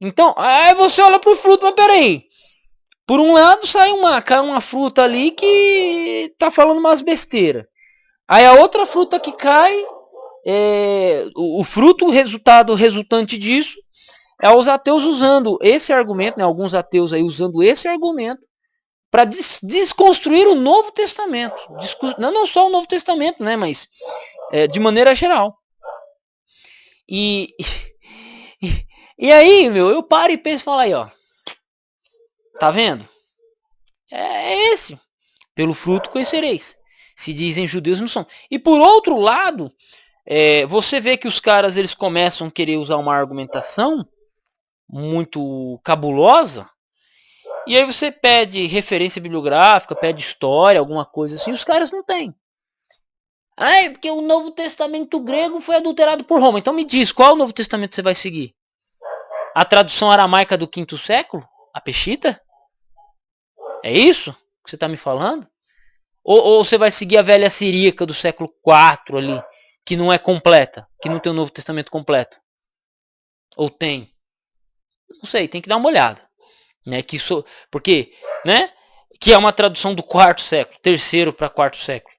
Então, aí você olha pro fruto, mas peraí. Por um lado cai uma fruta ali que tá falando umas besteiras. Aí a outra fruta que cai, o fruto, o resultado resultante disso, é os ateus usando esse argumento, né, alguns ateus aí usando esse argumento para desconstruir o Novo Testamento. Não só o Novo Testamento, né, mas de maneira geral. E, e aí, eu paro e penso e falo aí, ó. Tá vendo? É esse. Pelo fruto conhecereis. Se dizem judeus, não são. E por outro lado, você vê que os caras eles começam a querer usar uma argumentação muito cabulosa. E aí você pede referência bibliográfica, pede história, alguma coisa assim, os caras não têm. Porque o Novo Testamento grego foi adulterado por Roma. Então me diz, qual é o Novo Testamento você vai seguir? A tradução aramaica do 5º século? A Peshitta? É isso que você está me falando? Ou você vai seguir a velha siríaca do século IV ali, que não é completa, que não tem o Novo Testamento completo? Ou tem? Não sei, tem que dar uma olhada. Né? Porque, né? Que é uma tradução do 4º século, 3º para 4º século.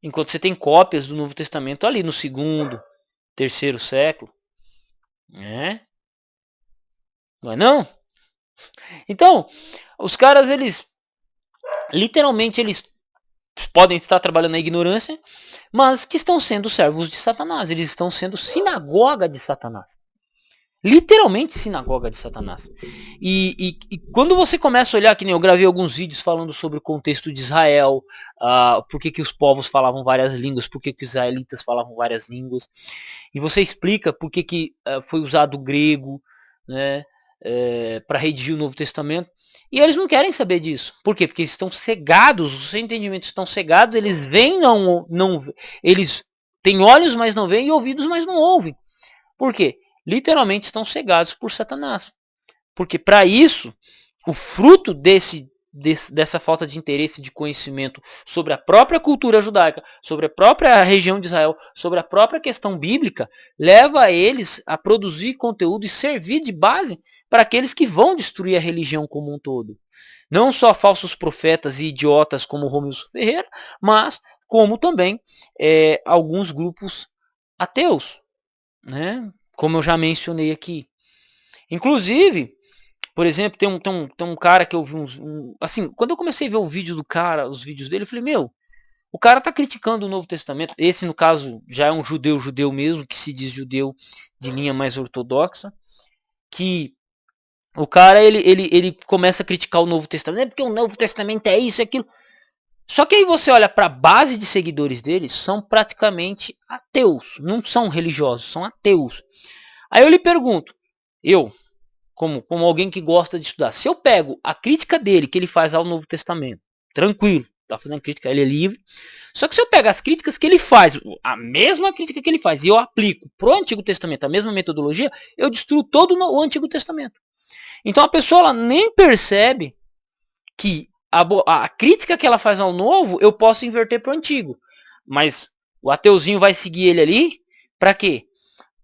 Enquanto você tem cópias do Novo Testamento ali no 2º, 3º século. Né? Não é não? Então, os caras, eles literalmente eles podem estar trabalhando na ignorância, mas que estão sendo servos de Satanás. Eles estão sendo sinagoga de Satanás. Literalmente sinagoga de Satanás. E quando você começa a olhar, que nem eu gravei alguns vídeos falando sobre o contexto de Israel, por que os povos falavam várias línguas, por que os israelitas falavam várias línguas, e você explica por que foi usado o grego, né, para redigir o Novo Testamento. E eles não querem saber disso. Por quê? Porque eles estão cegados, os seus entendimentos estão cegados, eles veem, não, eles têm olhos, mas não veem, e ouvidos, mas não ouvem. Por quê? Literalmente estão cegados por Satanás. Porque para isso, o fruto dessa falta de interesse, de conhecimento sobre a própria cultura judaica, sobre a própria região de Israel, sobre a própria questão bíblica, leva eles a produzir conteúdo e servir de base para aqueles que vão destruir a religião como um todo. Não só falsos profetas e idiotas como Romilson Ferreira, mas como também alguns grupos ateus, né? Como eu já mencionei aqui. Inclusive, por exemplo, tem um cara que eu vi assim, quando eu comecei a ver o vídeo do cara, os vídeos dele, eu falei, o cara tá criticando o Novo Testamento. Esse, no caso, já é um judeu mesmo, que se diz judeu de linha mais ortodoxa, que o cara, ele começa a criticar o Novo Testamento, porque o Novo Testamento é isso, é aquilo. Só que aí você olha para a base de seguidores deles, são praticamente ateus, não são religiosos, são ateus. Aí eu lhe pergunto, como alguém que gosta de estudar, se eu pego a crítica dele, que ele faz ao Novo Testamento, tranquilo, tá fazendo crítica, ele é livre, só que se eu pego as críticas que ele faz, a mesma crítica que ele faz, e eu aplico pro Antigo Testamento a mesma metodologia, eu destruo todo o Antigo Testamento. Então a pessoa ela nem percebe que a crítica que ela faz ao Novo, eu posso inverter pro Antigo. Mas o ateuzinho vai seguir ele ali, para quê?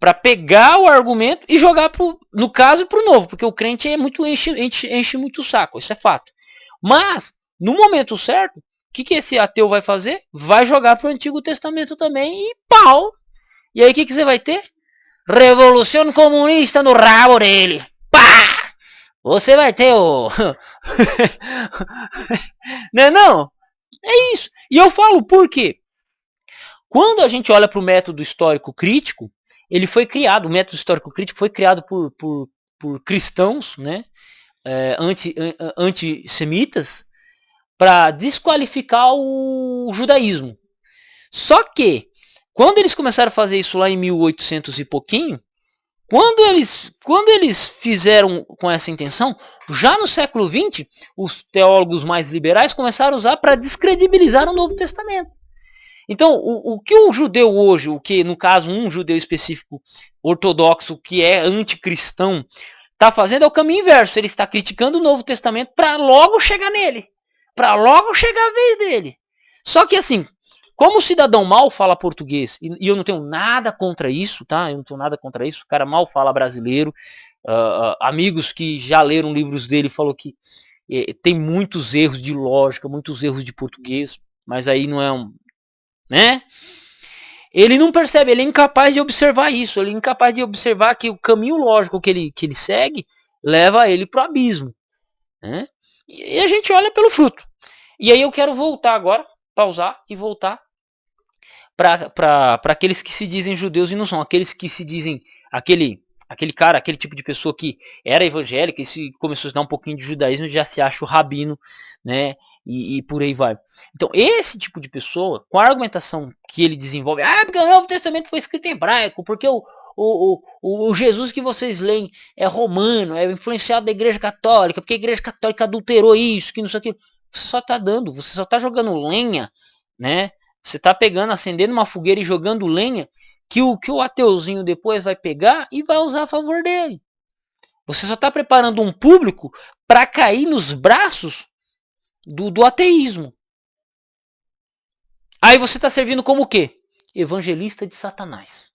Para pegar o argumento e jogar no caso pro Novo, porque o crente enche muito o saco, isso é fato. Mas no momento certo, o que esse ateu vai fazer? Vai jogar pro Antigo Testamento também e pau. E aí o que você vai ter? Revolução comunista no rabo dele. Pá! Você vai ter o não? É isso. E eu falo por quê? Quando a gente olha para o método histórico crítico, ele foi criado, o método histórico crítico foi criado por cristãos, né, antissemitas, para desqualificar o judaísmo. Só que, quando eles começaram a fazer isso lá em 1800 e pouquinho, quando eles fizeram com essa intenção, já no século XX, os teólogos mais liberais começaram a usar para descredibilizar o Novo Testamento. Então, o que o judeu hoje, o que no caso um judeu específico ortodoxo que é anticristão, está fazendo é o caminho inverso. Ele está criticando o Novo Testamento para logo chegar nele, para logo chegar a vez dele. Só que assim, como o cidadão mal fala português, e eu não tenho nada contra isso, tá? Eu não tenho nada contra isso. O cara mal fala brasileiro, amigos que já leram livros dele falou que tem muitos erros de lógica, muitos erros de português, mas aí não é né? Ele não percebe, ele é incapaz de observar isso, ele é incapaz de observar que o caminho lógico que ele segue leva ele pro abismo, né? E a gente olha pelo fruto. E aí eu quero voltar agora, pausar e voltar para aqueles que se dizem judeus e não são, aqueles que se dizem aquele cara, aquele tipo de pessoa que era evangélica e se começou a estudar um pouquinho de judaísmo já se acha o rabino, né? E por aí vai. Então esse tipo de pessoa, com a argumentação que ele desenvolve, porque o Novo Testamento foi escrito em hebraico, porque o Jesus que vocês leem é romano, é influenciado da Igreja Católica, porque a Igreja Católica adulterou isso, que não sei o que. Você só tá dando, você só tá jogando lenha, né? Você tá pegando, acendendo uma fogueira e jogando lenha que o ateuzinho depois vai pegar e vai usar a favor dele. Você só está preparando um público para cair nos braços do ateísmo. Aí você está servindo como o quê? Evangelista de Satanás.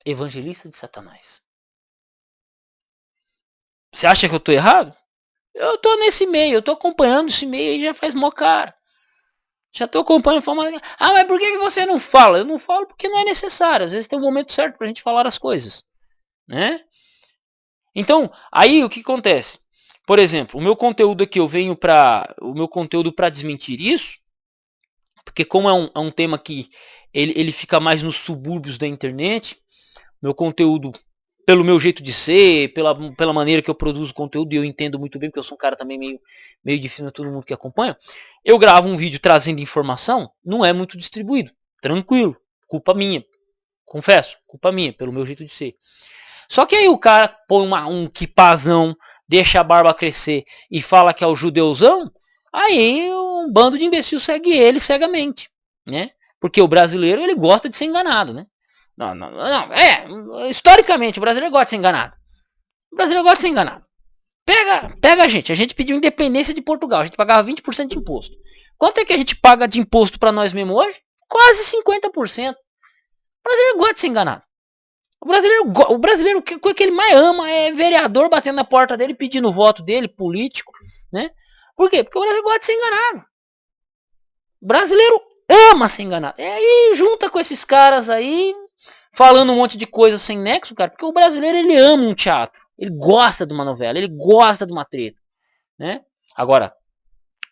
Evangelista de Satanás. Você acha que eu estou errado? Eu estou nesse meio, eu estou acompanhando esse meio aí já faz mó cara. Já estou acompanhando, falando, mas por que você não fala? Eu não falo porque não é necessário. Às vezes tem um momento certo para a gente falar as coisas, né? Então, aí o que acontece? Por exemplo, o meu conteúdo aqui, eu venho para o meu conteúdo para desmentir isso, porque como é um tema que ele fica mais nos subúrbios da internet, meu conteúdo, pelo meu jeito de ser, pela maneira que eu produzo conteúdo, e eu entendo muito bem, porque eu sou um cara também meio difícil a todo mundo que acompanha, eu gravo um vídeo trazendo informação, não é muito distribuído, tranquilo, culpa minha, confesso, culpa minha, pelo meu jeito de ser. Só que aí o cara põe um quipazão, deixa a barba crescer e fala que é o judeuzão, aí um bando de imbecil segue ele cegamente, né? Porque o brasileiro, ele gosta de ser enganado, né? Não, historicamente, o brasileiro gosta de ser enganado. O brasileiro gosta de ser enganado. Pega a gente pediu independência de Portugal, a gente pagava 20% de imposto. Quanto é que a gente paga de imposto para nós mesmos hoje? Quase 50%. O brasileiro gosta de ser enganado. O brasileiro, o que ele mais ama é vereador batendo na porta dele, pedindo o voto dele, político, né? Por quê? Porque o brasileiro gosta de ser enganado. O brasileiro ama ser enganado. E aí junta com esses caras aí, falando um monte de coisa sem nexo, cara, porque o brasileiro, ele ama um teatro. Ele gosta de uma novela, ele gosta de uma treta, né? Agora,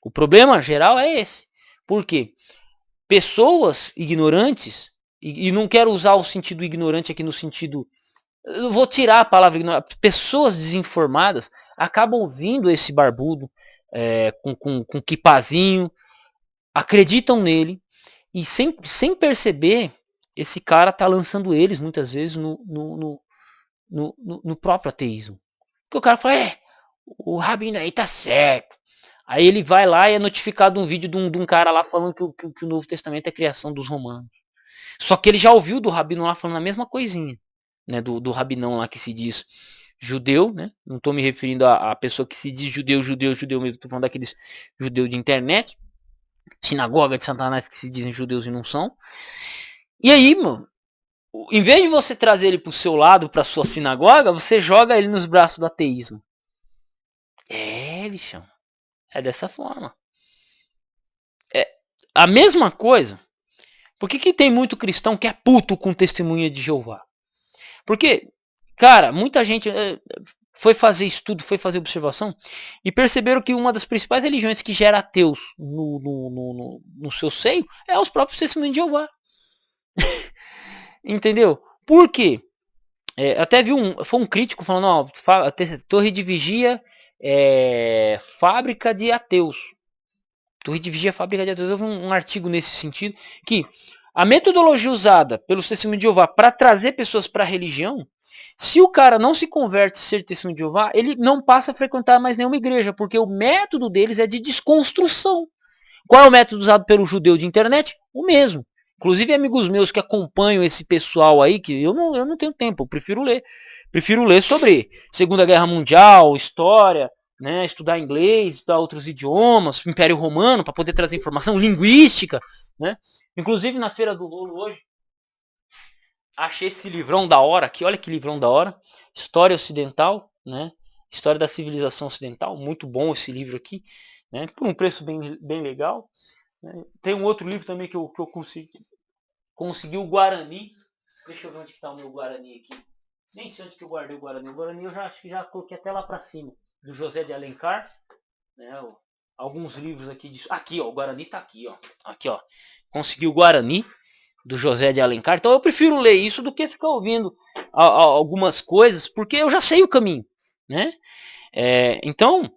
o problema geral é esse. Por quê? Pessoas ignorantes, e não quero usar o sentido ignorante aqui no sentido... Eu vou tirar a palavra ignorante. Pessoas desinformadas acabam ouvindo esse barbudo com quipazinho, acreditam nele e sem perceber, esse cara tá lançando eles muitas vezes no próprio ateísmo. Porque o cara fala, o rabino aí tá certo. Aí ele vai lá e é notificado um vídeo de um cara lá falando que o Novo Testamento é criação dos romanos. Só que ele já ouviu do rabino lá falando a mesma coisinha, né? Do rabinão lá que se diz judeu, né? Não estou me referindo a pessoa que se diz judeu mesmo. Estou falando daqueles judeus de internet, sinagoga de Satanás que se dizem judeus e não são. E aí, mano, em vez de você trazer ele pro seu lado, pra sua sinagoga, você joga ele nos braços do ateísmo. Bichão. É dessa forma. É a mesma coisa. Por que tem muito cristão que é puto com testemunha de Jeová? Porque, cara, muita gente foi fazer estudo, foi fazer observação e perceberam que uma das principais religiões que gera ateus no seu seio é os próprios testemunhos de Jeová. Entendeu? Por quê? Até vi foi um crítico falando, torre de vigia fábrica de ateus. Torre de vigia fábrica de ateus. Eu vi um artigo nesse sentido que a metodologia usada pelos testemunhos de Jeová para trazer pessoas para a religião, se o cara não se converte a ser testemunho de Jeová, ele não passa a frequentar mais nenhuma igreja, porque o método deles é de desconstrução. Qual é o método usado pelo judeu de internet? O mesmo. Inclusive amigos meus que acompanham esse pessoal aí, que eu não tenho tempo, eu prefiro ler. Prefiro ler sobre Segunda Guerra Mundial, história, né, estudar inglês, estudar outros idiomas, Império Romano, para poder trazer informação, linguística, né? Inclusive na Feira do Ouro hoje, achei esse livrão da hora aqui, olha que livrão da hora. História Ocidental, né? História da Civilização Ocidental, muito bom esse livro aqui, né? Por um preço bem legal. Né? Tem um outro livro também que eu consegui o Guarani. Deixa eu ver onde está o meu Guarani aqui. Nem sei onde que eu guardei o Guarani. O Guarani eu já acho que já coloquei até lá para cima. Do José de Alencar. Né? Alguns livros aqui disso. Aqui, ó. O Guarani tá aqui, ó. Aqui, ó. Consegui o Guarani do José de Alencar. Então eu prefiro ler isso do que ficar ouvindo algumas coisas, porque eu já sei o caminho, né? Então,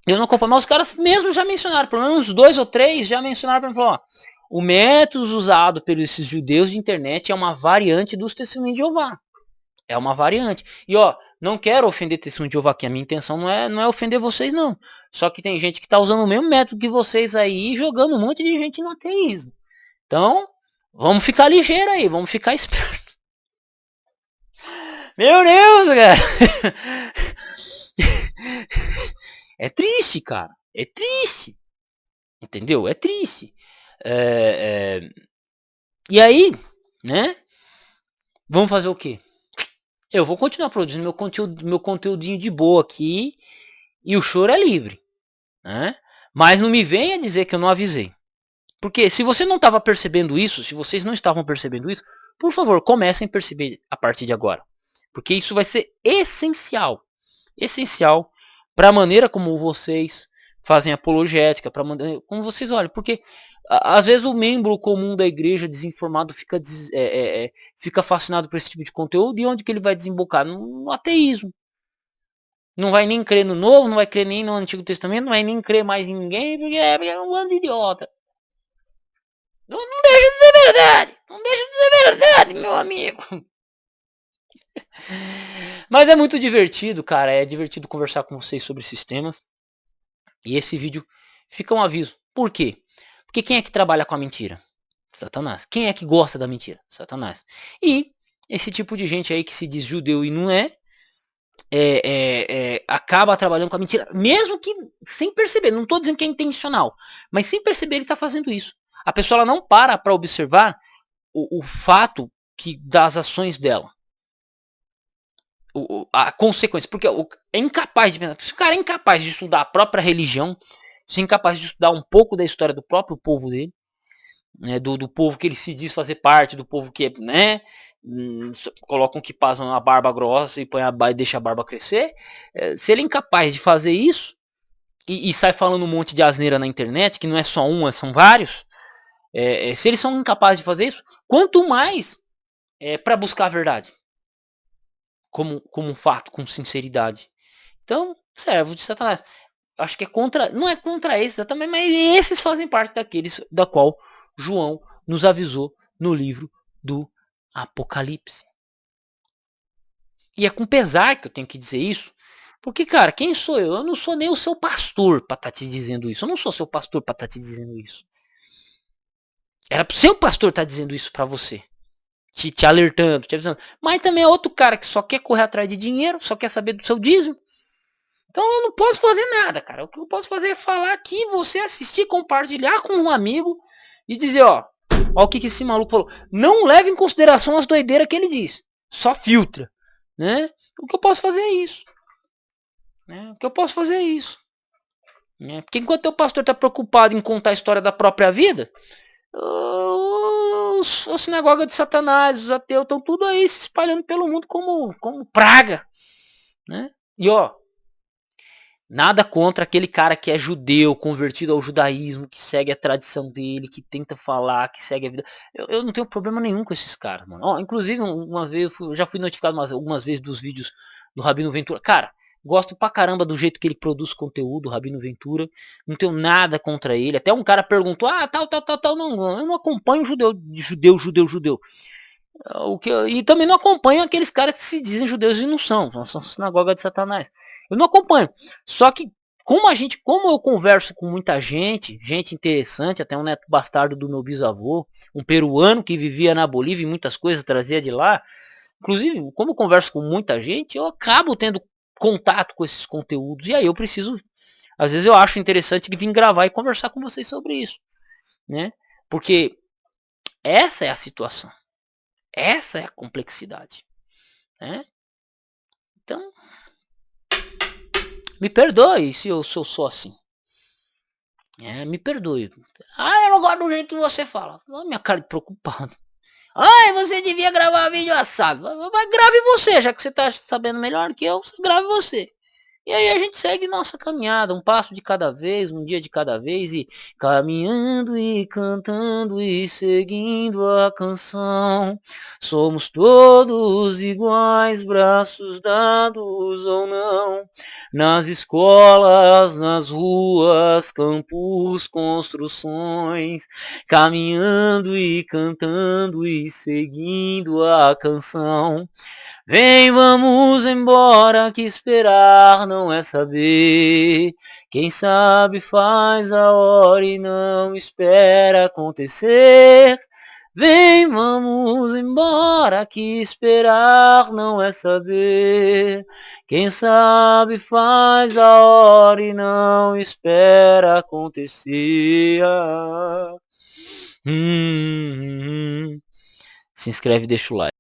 eu não acompanho, mas os caras mesmo já mencionaram, pelo menos uns 2 ou 3 já mencionaram para mim, ó, o método usado pelos esses judeus de internet é uma variante dos testemunhos de Jeová. É uma variante. E ó, não quero ofender testemunho de Jeová aqui, a minha intenção não é ofender vocês não. Só que tem gente que tá usando o mesmo método que vocês aí, jogando um monte de gente no ateísmo. Então, vamos ficar ligeiro aí, vamos ficar esperto. Meu Deus, cara. É triste, cara. É triste. Entendeu? É triste. E aí, né? Vamos fazer o quê? Eu vou continuar produzindo meu conteúdinho de boa aqui. E o choro é livre. Né? Mas não me venha dizer que eu não avisei. Porque se você não estava percebendo isso, se vocês não estavam percebendo isso, por favor, comecem a perceber a partir de agora. Porque isso vai ser essencial. Essencial para a maneira como vocês fazem apologética, para como vocês olham. Porque às vezes o membro comum da igreja desinformado fica fascinado por esse tipo de conteúdo. E onde que ele vai desembocar? No ateísmo. Não vai nem crer no Novo, não vai crer nem no Antigo Testamento, não vai nem crer mais em ninguém, porque é um bando de idiota. Não deixa de ser verdade. Não deixa de ser verdade, meu amigo. Mas é muito divertido, cara. É divertido conversar com vocês sobre esses temas. E esse vídeo fica um aviso. Por quê? Porque quem é que trabalha com a mentira? Satanás. Quem é que gosta da mentira? Satanás. E esse tipo de gente aí que se diz judeu e não acaba trabalhando com a mentira. Mesmo que sem perceber. Não estou dizendo que é intencional. Mas sem perceber ele está fazendo isso. A pessoa ela não para observar o fato das ações dela. A consequência. Porque é incapaz de. Se o cara é incapaz de estudar a própria religião, se é incapaz de estudar um pouco da história do próprio povo dele, né, do povo que ele se diz fazer parte, do povo que, né, colocam que passam a barba grossa e deixa a barba crescer. Se ele é incapaz de fazer isso e sai falando um monte de asneira na internet, que não é só um, são vários. Se eles são incapazes de fazer isso, quanto mais para buscar a verdade. Como um fato, com sinceridade. Então, servo de Satanás. Acho que não é contra esses também, mas esses fazem parte daqueles da qual João nos avisou no livro do Apocalipse. E é com pesar que eu tenho que dizer isso, porque, cara, quem sou eu? Eu não sou nem o seu pastor para estar te dizendo isso. Eu não sou seu pastor para estar te dizendo isso. Era pro seu pastor estar dizendo isso para você. Te alertando, te avisando. Mas também é outro cara que só quer correr atrás de dinheiro, só quer saber do seu dízimo. Então eu não posso fazer nada, cara. O que eu posso fazer é falar aqui, você assistir, compartilhar com um amigo e dizer, ó o que esse maluco falou. Não leve em consideração as doideiras que ele diz. Só filtra, né? O que eu posso fazer é isso. Né? O que eu posso fazer é isso. Né? Porque enquanto o pastor está preocupado em contar a história da própria vida, a sinagoga de Satanás, os ateus, estão tudo aí se espalhando pelo mundo como praga. Né? E ó, nada contra aquele cara que é judeu, convertido ao judaísmo, que segue a tradição dele, que tenta falar, que segue a vida. Eu não tenho problema nenhum com esses caras, mano. Ó, inclusive, uma vez, eu já fui notificado algumas vezes dos vídeos do Rabino Ventura. Cara, gosto pra caramba do jeito que ele produz conteúdo, o Rabino Ventura. Não tenho nada contra ele. Até um cara perguntou, tal. Não, eu não acompanho judeu. E também não acompanho aqueles caras que se dizem judeus e não são sinagoga de Satanás. Eu não acompanho. Só que como eu converso com muita gente interessante, até um neto bastardo do meu bisavô, um peruano que vivia na Bolívia e muitas coisas trazia de lá. Inclusive, como eu converso com muita gente, eu acabo tendo contato com esses conteúdos. E aí eu preciso, às vezes eu acho interessante vir gravar e conversar com vocês sobre isso, né? Porque essa é a situação. Essa é a complexidade, né? Então, me perdoe se eu sou assim. Me perdoe. Eu não gosto do jeito que você fala. Olha minha cara de preocupado. Você devia gravar vídeo assado. Mas grave você, já que você tá sabendo melhor que eu, grave você. E aí a gente segue nossa caminhada, um passo de cada vez, um dia de cada vez, e caminhando e cantando e seguindo a canção. Somos todos iguais, braços dados ou não, nas escolas, nas ruas, campos, construções, caminhando e cantando e seguindo a canção. Vem, vamos embora, que esperar não é saber. Quem sabe faz a hora e não espera acontecer. Vem, vamos embora, que esperar não é saber. Quem sabe faz a hora e não espera acontecer. Se inscreve e deixa o like.